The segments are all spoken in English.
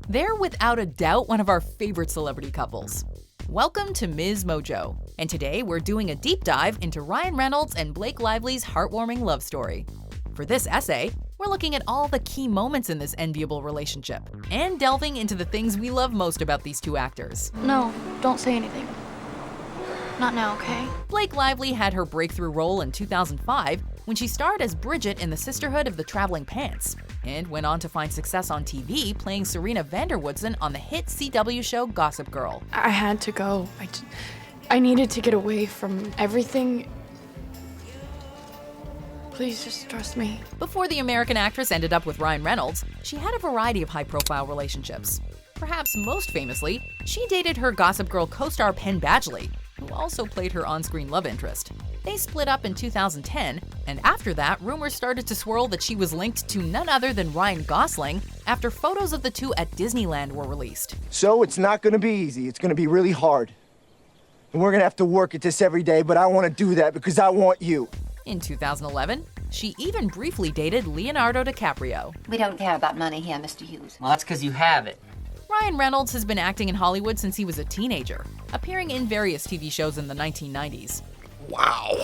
They're without a doubt one of our favorite celebrity couples. Welcome to MsMojo, and today we're doing a deep dive into Ryan Reynolds and Blake Lively's heartwarming love story. For this essay, we're looking at all the key moments in this enviable relationship and delving into the things we love most about these two actors. No, don't say anything. Not now, okay? Blake Lively had her breakthrough role in 2005 when she starred as Bridget in the Sisterhood of the Traveling Pants, and went on to find success on TV playing Serena Vanderwoodson on the hit CW show Gossip Girl. I had to go. I needed to get away from everything. Please just trust me. Before the American actress ended up with Ryan Reynolds, she had a variety of high-profile relationships. Perhaps most famously, she dated her Gossip Girl co-star Penn Badgley, who also played her on-screen love interest. They split up in 2010, and after that, rumors started to swirl that she was linked to none other than Ryan Gosling after photos of the two at Disneyland were released. So it's not gonna be easy, it's gonna be really hard. And we're gonna have to work at this every day, but I wanna do that because I want you. In 2011, she even briefly dated Leonardo DiCaprio. We don't care about money here, Mr. Hughes. Well, that's because you have it. Ryan Reynolds has been acting in Hollywood since he was a teenager, appearing in various TV shows in the 1990s. Wow.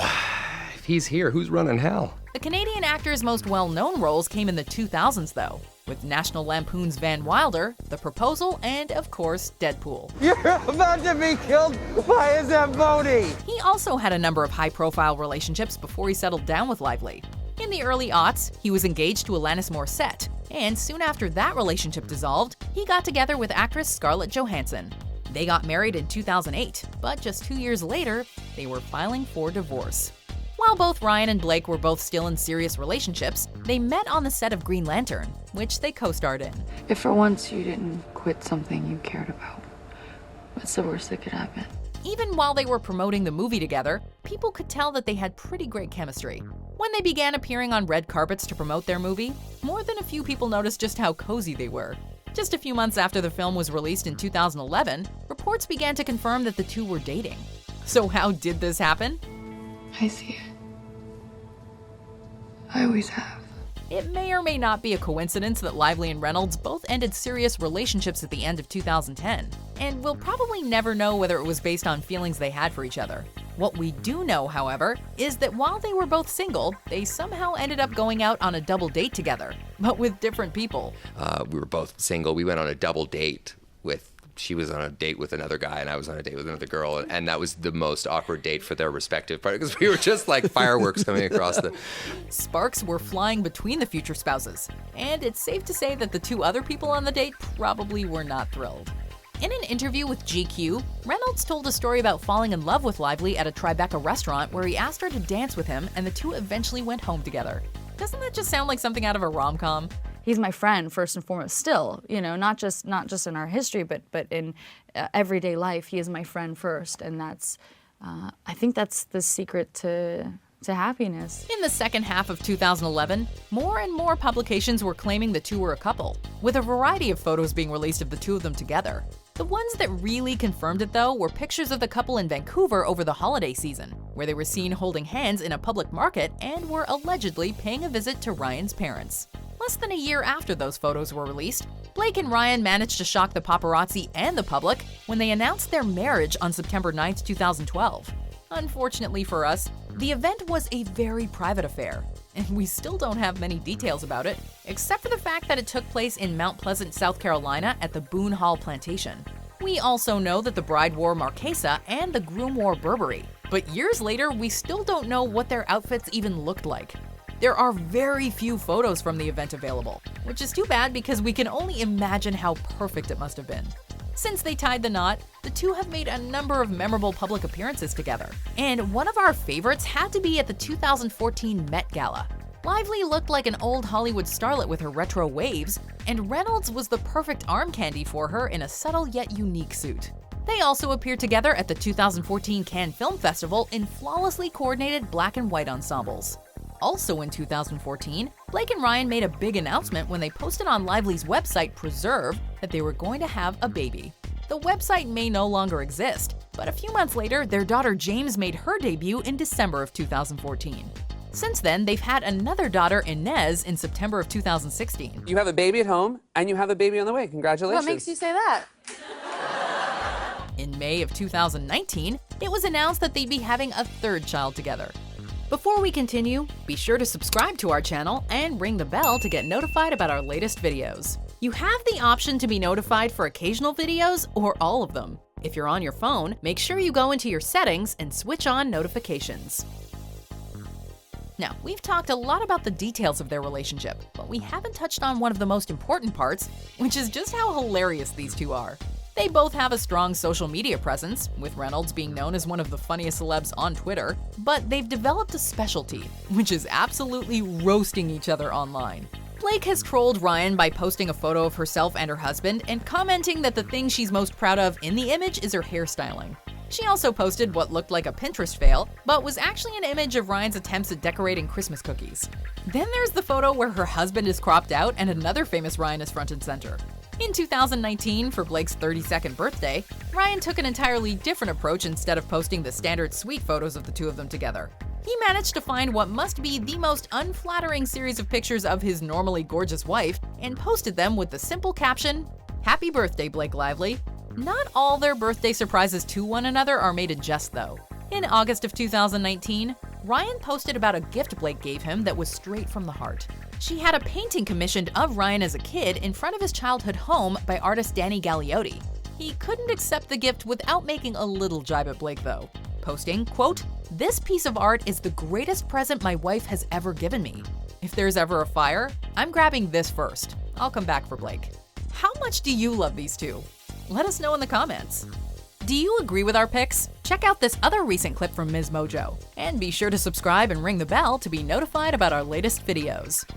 If he's here, who's running hell? The Canadian actor's most well-known roles came in the 2000s, though, with National Lampoon's Van Wilder, The Proposal, and, of course, Deadpool. You're about to be killed by a Zamboni! He also had a number of high-profile relationships before he settled down with Lively. In the early aughts, he was engaged to Alanis Morissette, and soon after that relationship dissolved, he got together with actress Scarlett Johansson. They got married in 2008, but just 2 years later, they were filing for divorce. While both Ryan and Blake were both still in serious relationships, they met on the set of Green Lantern, which they co-starred in. If for once you didn't quit something you cared about, what's the worst that could happen? Even while they were promoting the movie together, people could tell that they had pretty great chemistry. When they began appearing on red carpets to promote their movie, more than a few people noticed just how cozy they were. Just a few months after the film was released in 2011, reports began to confirm that the two were dating. So how did this happen? I see it. I always have. It may or may not be a coincidence that Lively and Reynolds both ended serious relationships at the end of 2010, and we'll probably never know whether it was based on feelings they had for each other. What we do know, however, is that while they were both single, they somehow ended up going out on a double date together, but with different people. We were both single. We went on a double date she was on a date with another guy and I was on a date with another girl, and that was the most awkward date for their respective part because we were just like fireworks coming across the... Sparks were flying between the future spouses, and it's safe to say that the two other people on the date probably were not thrilled. In an interview with GQ, Reynolds told a story about falling in love with Lively at a Tribeca restaurant where he asked her to dance with him, and the two eventually went home together. Doesn't that just sound like something out of a rom-com? He's my friend first and foremost still, not just in our history, but in everyday life. He is my friend first, and that's I think that's the secret to happiness. In the second half of 2011, more and more publications were claiming the two were a couple, with a variety of photos being released of the two of them together. The ones that really confirmed it, though, were pictures of the couple in Vancouver over the holiday season, where they were seen holding hands in a public market and were allegedly paying a visit to Ryan's parents. Less than a year after those photos were released, Blake and Ryan managed to shock the paparazzi and the public when they announced their marriage on September 9, 2012. Unfortunately for us, the event was a very private affair, and we still don't have many details about it, except for the fact that it took place in Mount Pleasant, South Carolina at the Boone Hall Plantation. We also know that the bride wore Marquesa and the groom wore Burberry, but years later, we still don't know what their outfits even looked like. There are very few photos from the event available, which is too bad because we can only imagine how perfect it must have been. Since they tied the knot, the two have made a number of memorable public appearances together, and one of our favorites had to be at the 2014 Met Gala. Lively looked like an old Hollywood starlet with her retro waves, and Reynolds was the perfect arm candy for her in a subtle yet unique suit. They also appeared together at the 2014 Cannes Film Festival in flawlessly coordinated black and white ensembles. Also in 2014, Blake and Ryan made a big announcement when they posted on Lively's website, Preserve, that they were going to have a baby. The website may no longer exist, but a few months later, their daughter James made her debut in December of 2014. Since then, they've had another daughter, Inez, in September of 2016. You have a baby at home, and you have a baby on the way. Congratulations. What makes you say that? In May of 2019, it was announced that they'd be having a third child together. Before we continue, be sure to subscribe to our channel and ring the bell to get notified about our latest videos. You have the option to be notified for occasional videos or all of them. If you're on your phone, make sure you go into your settings and switch on notifications. Now, we've talked a lot about the details of their relationship, but we haven't touched on one of the most important parts, which is just how hilarious these two are. They both have a strong social media presence, with Reynolds being known as one of the funniest celebs on Twitter, but they've developed a specialty, which is absolutely roasting each other online. Blake has trolled Ryan by posting a photo of herself and her husband and commenting that the thing she's most proud of in the image is her hairstyling. She also posted what looked like a Pinterest fail, but was actually an image of Ryan's attempts at decorating Christmas cookies. Then there's the photo where her husband is cropped out and another famous Ryan is front and center. In 2019, for Blake's 32nd birthday, Ryan took an entirely different approach. Instead of posting the standard sweet photos of the two of them together, he managed to find what must be the most unflattering series of pictures of his normally gorgeous wife and posted them with the simple caption, "Happy birthday, Blake Lively." Not all their birthday surprises to one another are made in jest, though. In August of 2019, Ryan posted about a gift Blake gave him that was straight from the heart. She had a painting commissioned of Ryan as a kid in front of his childhood home by artist Danny Galliotti. He couldn't accept the gift without making a little jibe at Blake, though, posting, quote, "This piece of art is the greatest present my wife has ever given me. If there's ever a fire, I'm grabbing this first. I'll come back for Blake." How much do you love these two? Let us know in the comments. Do you agree with our picks? Check out this other recent clip from MsMojo. And be sure to subscribe and ring the bell to be notified about our latest videos.